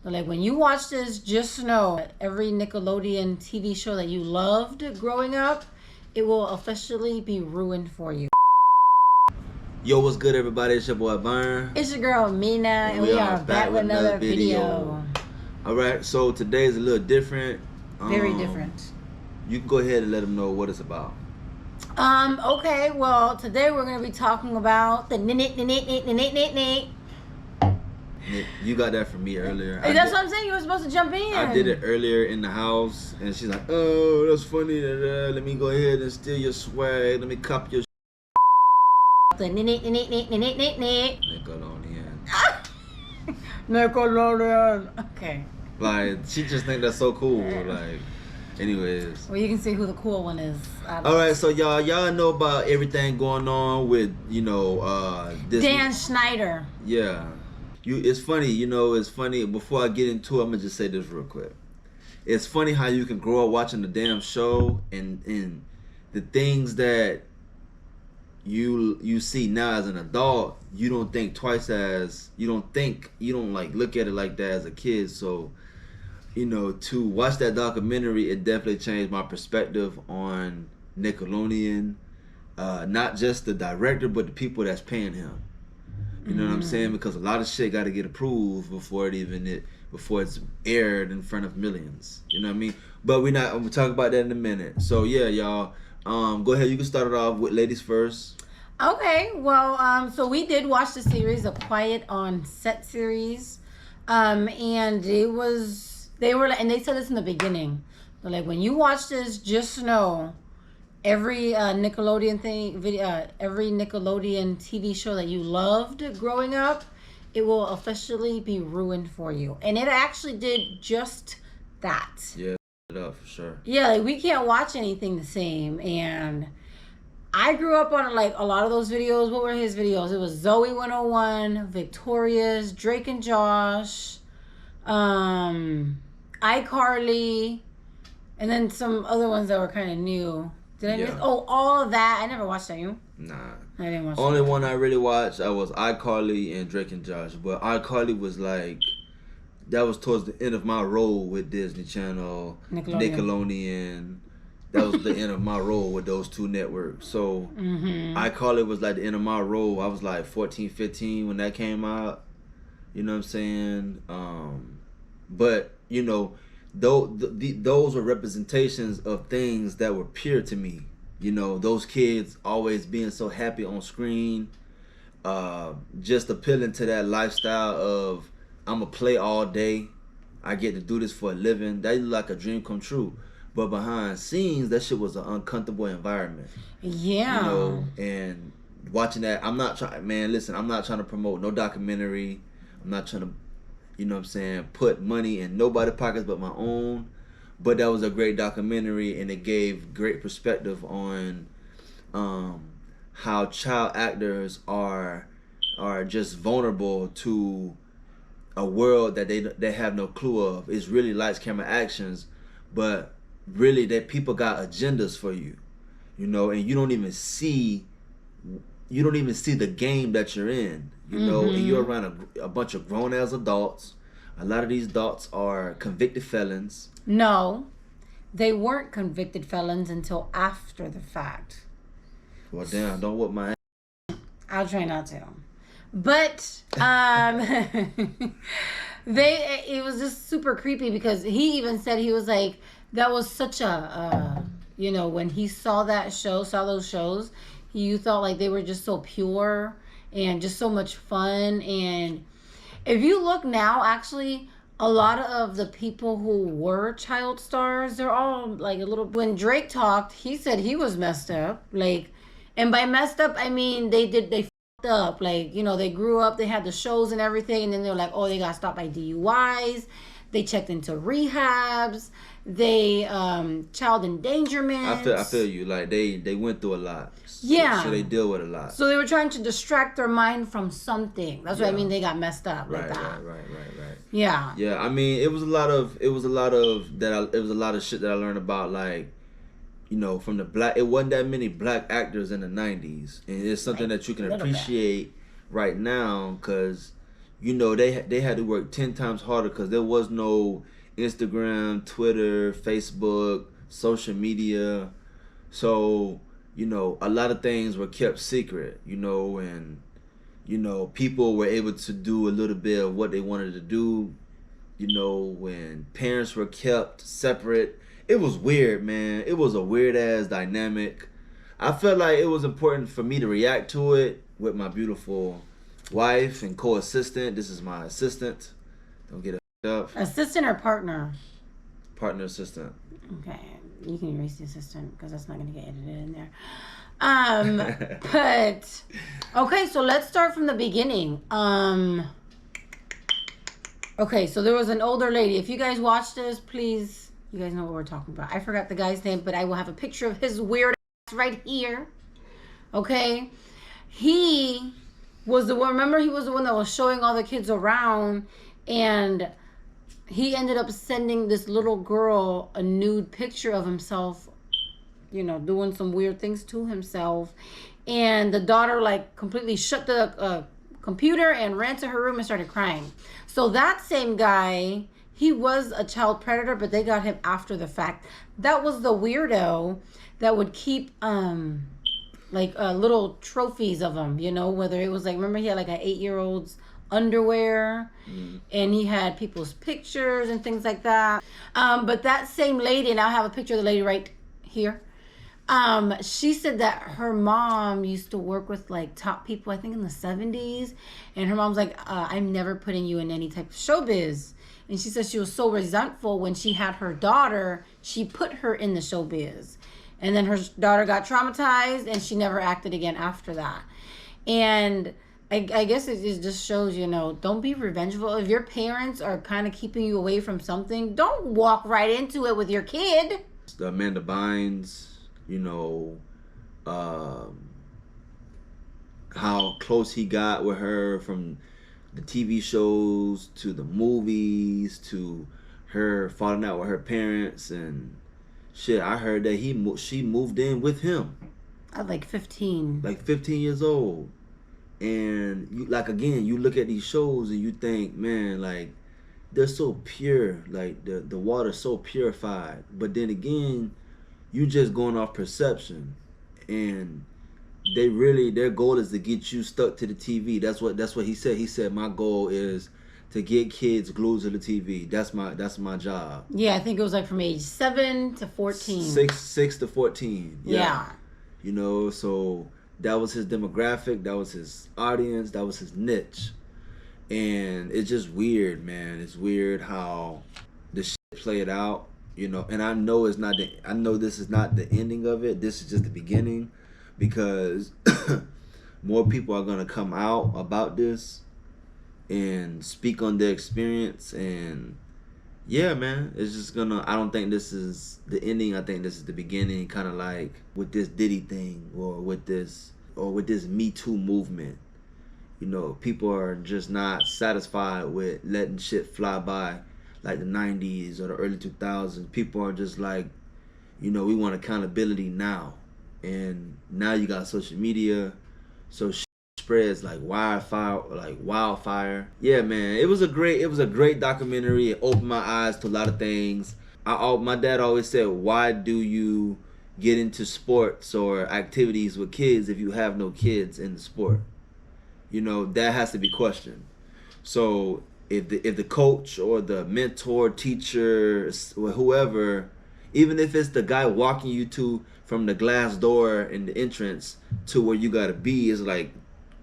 Like, when you watch this, just know that every Nickelodeon TV show that you loved growing up, it will officially be ruined for you. Yo, what's good, everybody? It's your boy Byron. It's your girl Mina, and we are back with another video. All right, so today is a little different. Very different. You can go ahead and let them know what it's about. Okay, well, today we're going to be talking about the You got that from me earlier. That's what I'm saying. You were supposed to jump in. I did it earlier in the house, and she's like, "Oh, that's funny. Let me go ahead and steal your swag. Let me cop your." The Nickelodeon. Okay. Like, she just think that's so cool. Like, anyways. Well, you can see who the cool one is. All right, so y'all know about everything going on with this Dan Schneider. Yeah. It's funny, it's funny. Before I get into it, I'm gonna just say this real quick. It's funny how you can grow up watching the damn show and the things that you see now as an adult, you don't think twice as you don't like look at it like that as a kid. So, to watch that documentary, it definitely changed my perspective on Nickelodeon. Not just the director, but the people that's paying him. You know what I'm saying? Because a lot of shit got to get approved before it's aired in front of millions. You know what I mean? But we'll talk about that in a minute. So yeah, y'all, go ahead. You can start it off with ladies first. Okay, well, so we did watch the series, a Quiet on Set series, and they said this in the beginning. They're like, when you watch this, just know every Nickelodeon every Nickelodeon TV show that you loved growing up, it will officially be ruined for you. And it actually did just that. Yeah, for sure. Yeah, like, we can't watch anything the same. And I grew up on like a lot of those videos. What were his videos? It was Zoe 101, Victorious, Drake and Josh, iCarly, and then some other ones that were kind of new. Did I miss? Oh, all of that. I never watched that. You? Nah. I didn't watch Only that. one I really watched, I was iCarly and Drake and Josh. But iCarly was like, that was towards the end of my role with Disney Channel, Nickelodeon. That was the end of my role with those two networks. So iCarly was like the end of my role. I was like 14, 15 when that came out. You know what I'm saying? But, those were representations of things that were pure to me. Those kids always being so happy on screen, just appealing to that lifestyle of, I'm going to play all day. I get to do this for a living. That is like a dream come true. But behind scenes, that shit was an uncomfortable environment. Yeah. And watching that, I'm not trying to promote no documentary. I'm not trying to, put money in nobody's pockets but my own. But that was a great documentary, and it gave great perspective on how child actors are just vulnerable to a world that they have no clue of. It's really lights, camera, actions, but really that people got agendas for you, and you don't even see the game that you're in, and you're around a bunch of grown ass adults. A lot of these adults are convicted felons. No, they weren't convicted felons until after the fact. Well, damn, don't whoop my ass. I'll try not to. But it was just super creepy, because he even said, he was like, that was such a when he saw those shows, you thought like they were just so pure and just so much fun. And if you look now, actually, a lot of the people who were child stars, they're all like a little. When Drake talked, he said he was messed up. Like, and by messed up, I mean they fucked up. Like, they grew up, they had the shows and everything, and then they're like, oh, they got stopped by DUIs. They checked into rehabs. They child endangerment. I feel you. Like they went through a lot. Yeah. So they deal with a lot. So they were trying to distract their mind from something. That's what I mean. They got messed up like that. Right. Yeah. Yeah. I mean, it was a lot of shit that I learned about, like, from the black. It wasn't that many black actors in the '90s, and it's something that you can appreciate right now, because you know, they had to work 10 times harder because there was no Instagram, Twitter, Facebook, social media. So, you know, a lot of things were kept secret, you know, and, you know, people were able to do a little bit of what they wanted to do, you know, when parents were kept separate. It was weird, man. It was a weird ass dynamic. I felt like it was important for me to react to it with my beautiful wife and co-assistant. This is my assistant. Don't get it up. Assistant or partner? Partner assistant. Okay, you can erase the assistant because that's not going to get edited in there. But okay, so let's start from the beginning. Okay, so there was an older lady. If you guys watch this, please, you guys know what we're talking about. I forgot the guy's name, but I will have a picture of his weird ass right here. Okay, he was the one. Remember, he was the one that was showing all the kids around, and he ended up sending this little girl a nude picture of himself, you know, doing some weird things to himself. And the daughter, like, completely shut the computer and ran to her room and started crying. So that same guy, he was a child predator, but they got him after the fact. That was the weirdo that would keep, little trophies of him, you know, whether it was like, remember he had like an 8-year-old's underwear, and he had people's pictures and things like that. But that same lady, and I have a picture of the lady right here. She said that her mom used to work with like top people, I think in the 70s, and her mom's like, I'm never putting you in any type of showbiz. And she said she was so resentful when she had her daughter, she put her in the showbiz. And then her daughter got traumatized and she never acted again after that. And I guess it just shows, you know, don't be revengeful. If your parents are kind of keeping you away from something, don't walk right into it with your kid. The Amanda Bynes, you know, how close he got with her from the TV shows to the movies to her falling out with her parents and shit. I heard that she moved in with him At like 15. like 15 years old. And you, like, again, you look at these shows and you think, man, like, they're so pure, like the water's so purified. But then again, you just going off perception, and their goal is to get you stuck to the TV. That's what he said. He said my goal is to get kids glued to the TV. That's my job. Yeah, I think it was like from age 7 to 14. 6 to 14. Yeah. You know, so that was his demographic, that was his audience, that was his niche. And it's just weird, man. It's weird how the shit played out, you know. And I know this is not the ending of it. This is just the beginning, because more people are gonna come out about this and speak on their experience. And yeah, man, it's just gonna, I don't think this is the ending. I think this is the beginning, kind of like with this Diddy thing, or with this Me Too movement. You know, people are just not satisfied with letting shit fly by like the 90s or the early 2000s. People are just like, you know, we want accountability now. And now you got social media, so shit spreads like wildfire. Yeah, man, it was a great documentary. It opened my eyes to a lot of things. My dad always said, why do you get into sports or activities with kids if you have no kids in the sport? You know, that has to be questioned. So if the coach or the mentor, teacher, or whoever, even if it's the guy walking you to from the glass door in the entrance to where you gotta be, is like,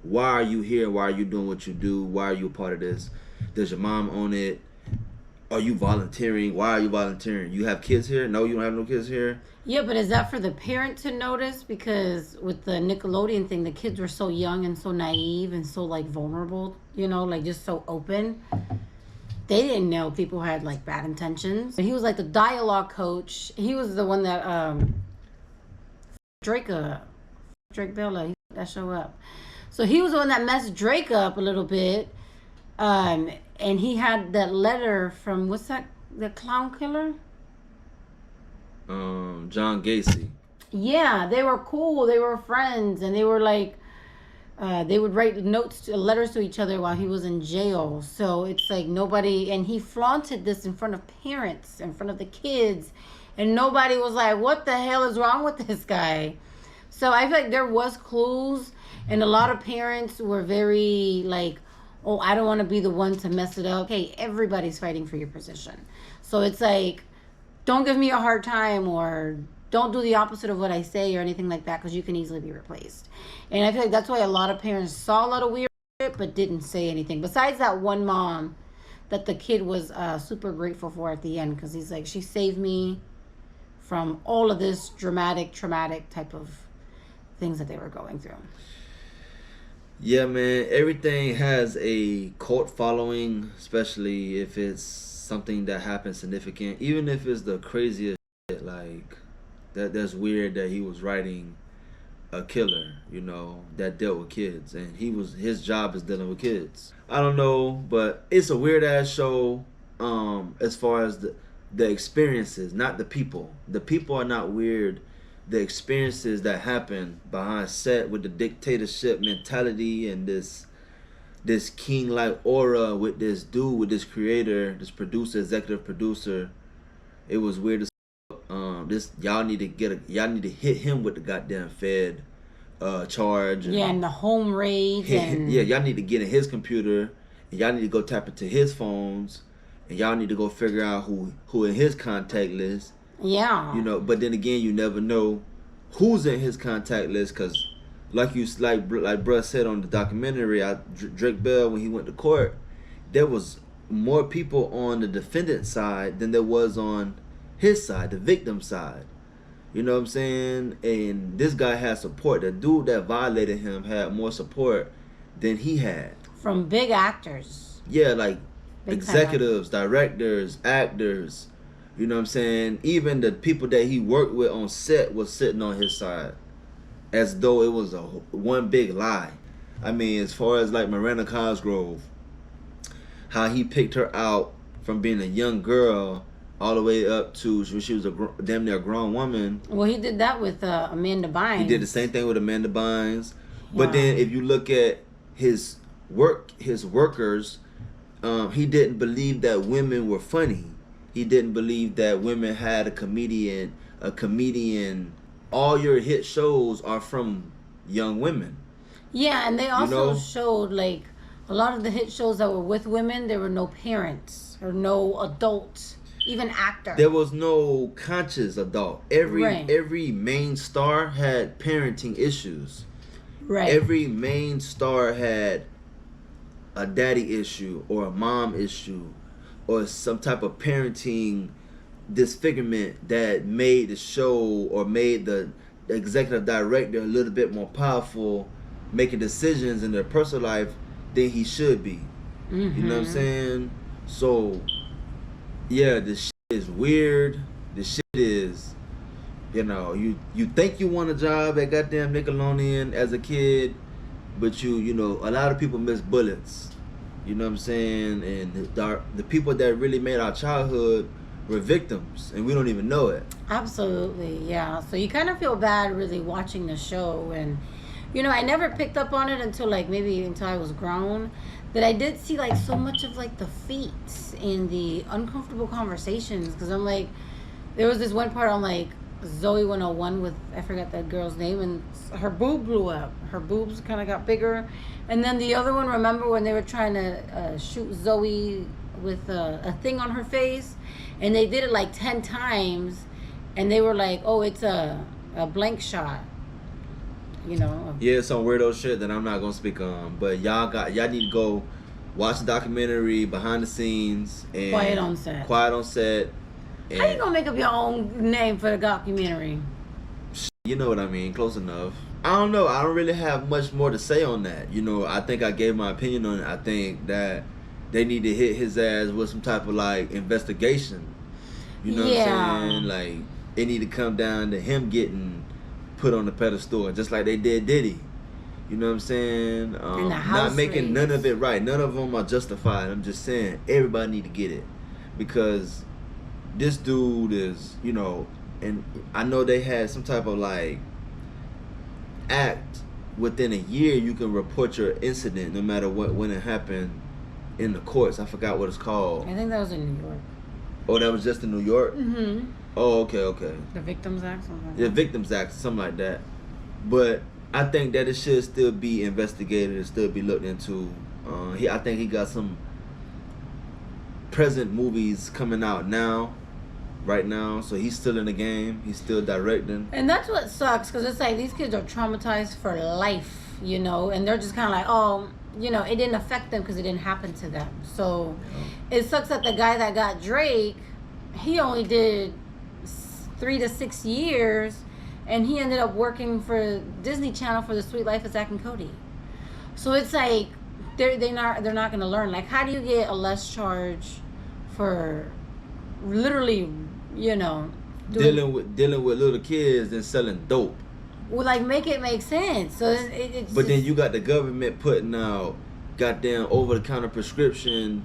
why are you here? Why are you doing what you do? Why are you a part of this? Does your mom own it? Are you volunteering? Why are you volunteering? You have kids here? No, you don't have no kids here? Yeah, but is that for the parent to notice? Because with the Nickelodeon thing, the kids were so young and so naive and so like vulnerable, you know, like just so open. They didn't know people had like bad intentions. He was like the dialogue coach. He was the one that Drake Bella, he put that show up. So he was the one that messed Drake up a little bit. And he had that letter from, what's that, the clown killer? John Gacy. Yeah, they were cool. They were friends, and they were like, they would write notes, letters to each other while he was in jail. So it's like nobody, and he flaunted this in front of parents, in front of the kids, and nobody was like, "What the hell is wrong with this guy?" So I feel like there was clues, and a lot of parents were very like, "Oh, I don't want to be the one to mess it up." Hey, everybody's fighting for your position, so it's like, don't give me a hard time, or don't do the opposite of what I say or anything like that, because you can easily be replaced. And I feel like that's why a lot of parents saw a lot of weird shit but didn't say anything. Besides that one mom that the kid was super grateful for at the end, because he's like, she saved me from all of this dramatic, traumatic type of things that they were going through. Yeah, man. Everything has a cult following, especially if it's something that happens significant. Even if it's the craziest shit, like that. That's weird that he was writing a killer, that dealt with kids, and his job is dealing with kids. I don't know, but it's a weird ass show. As far as the experiences, not the people. The people are not weird. The experiences that happen behind set with the dictatorship mentality and this king like aura with this dude, with this creator, this producer, executive producer. It was weird as this y'all need to hit him with the goddamn Fed charge. And the home raids and yeah, y'all need to get in his computer, and y'all need to go tap into his phones, and y'all need to go figure out who in his contact list. Yeah. But then again, you never know who's in his contact list, because like bruh said on the documentary, Drake Bell, when he went to court, there was more people on the defendant side than there was on his side, the victim side. You know what I'm saying? And this guy had support. The dude that violated him had more support than he had. From big actors. Yeah, like big executives, directors, actors. You know what I'm saying? Even the people that he worked with on set was sitting on his side, as though it was one big lie. I mean, as far as like Miranda Cosgrove, how he picked her out from being a young girl all the way up to she was a damn near grown woman. Well, he did that with Amanda Bynes. He did the same thing with Amanda Bynes. Yeah. But then if you look at his workers, he didn't believe that women were funny. He didn't believe that women had a comedian. All your hit shows are from young women. Yeah, and they also showed like a lot of the hit shows that were with women, there were no parents or no adults. Even actor. There was no conscious adult. Every main star had parenting issues. Right. Every main star had a daddy issue or a mom issue or some type of parenting disfigurement that made the show or made the executive director a little bit more powerful, making decisions in their personal life than he should be. Mm-hmm. You know what I'm saying? So yeah, this shit is weird. This shit is, you think you want a job at goddamn Nickelodeon as a kid, but a lot of people miss bullets. You know what I'm saying? And the people that really made our childhood were victims, and we don't even know it. Absolutely, yeah. So you kind of feel bad really watching the show, and I never picked up on it until I was grown. That I did see like so much of like the feats and the uncomfortable conversations, because I'm like, there was this one part on like Zoe 101 with, I forgot that girl's name, and her boob blew up. Her boobs kind of got bigger. And then the other one, remember when they were trying to shoot Zoe with a thing on her face, and they did it like 10 times, and they were like, oh, it's a blank shot. Yeah, some weirdo shit that I'm not gonna speak on, but y'all need to go watch the documentary behind the scenes and Quiet on Set. And how you gonna make up your own name for the documentary? You know what I mean, close enough. I don't know, I don't really have much more to say on that. I think I gave my opinion on it. I think that they need to hit his ass with some type of like investigation. You know what I'm saying? Like, it need to come down to him getting put on the pedestal, just like they did Diddy. You know what I'm saying? Not making none of it right. None of them are justified. I'm just saying everybody need to get it, because this dude is, and I know they had some type of like act within a year you can report your incident no matter what when it happened in the courts. I forgot what it's called. I think that was in New York. Oh, that was just in New York? Mm-hmm. Oh, okay. The Victims Act, something like The that. Victims Act, something like that. But I think that it should still be investigated and still be looked into. I think he got some present movies coming out right now. So he's still in the game. He's still directing. And that's what sucks, because it's like these kids are traumatized for life, you know, and they're just kind of like, oh, you know, it didn't affect them because it didn't happen to them. So it sucks that the guy that got Drake, he only did 3 to 6 years, and he ended up working for Disney Channel for The Sweet Life of Zack and Cody. So it's like they're not going to learn. Like, how do you get a less charge for literally, you know, dealing with little kids and selling dope? Well, like, make it make sense. So it's but then you got the government putting out goddamn over-the-counter prescription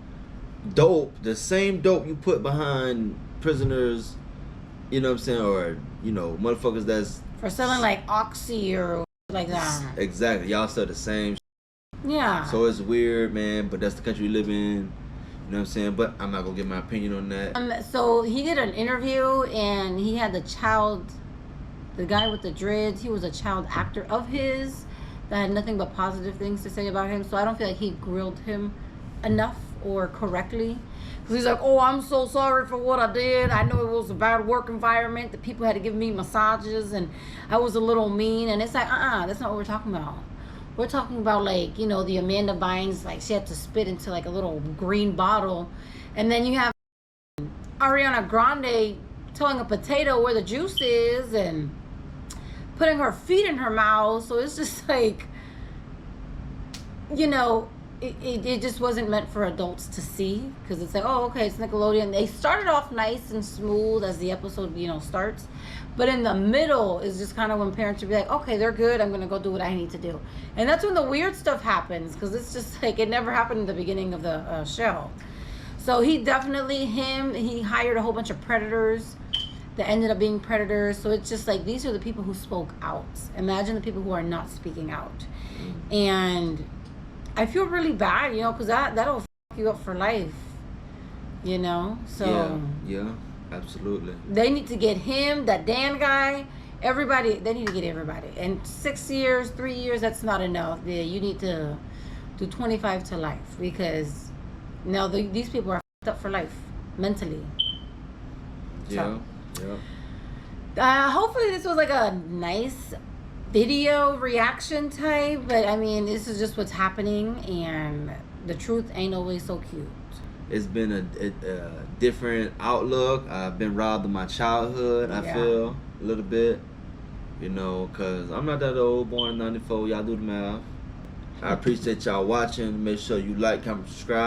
dope, the same dope you put behind prisoners, you know what I'm saying, or, you know, motherfuckers that's for selling like Oxy or like that. Exactly, y'all sell the same. Yeah. So it's weird, man, but that's the country we live in. You know what I'm saying? But I'm not gonna give my opinion on that. So he did an interview, and he had the guy with the dreads. He was a child actor of his that had nothing but positive things to say about him. So I don't feel like he grilled him enough or correctly. Because he's like, oh, I'm so sorry for what I did. I know it was a bad work environment. The people had to give me massages, and I was a little mean. And it's like, that's not what we're talking about. We're talking about, like, you know, the Amanda Bynes, like, she had to spit into, like, a little green bottle. And then you have Ariana Grande telling a potato where the juice is and putting her feet in her mouth. So it's just like, you know, it just wasn't meant for adults to see, because it's like, oh, okay, it's Nickelodeon. They started off nice and smooth as the episode, you know, starts, but in the middle is just kind of when parents would be like, okay, they're good, I'm gonna go do what I need to do. And that's when the weird stuff happens, because it's just like it never happened in the beginning of the show. So he hired a whole bunch of predators that ended up being predators. So it's just like, these are the people who spoke out. Imagine the people who are not speaking out. And I feel really bad, you know, because that'll fuck you up for life, you know. So yeah, absolutely. They need to get him, that Dan guy, everybody. They need to get everybody. And 6 years, 3 years, that's not enough. Yeah, you need to do 25 to life, because now these people are fucked up for life mentally. Yeah, so, hopefully this was like a nice video reaction type, but I mean, this is just what's happening, and the truth ain't always so cute. It's been a different outlook. I've been robbed of my childhood. I feel a little bit, you know, because I'm not that old, born in '94. Y'all do the math. I appreciate y'all watching. Make sure you like, comment, subscribe.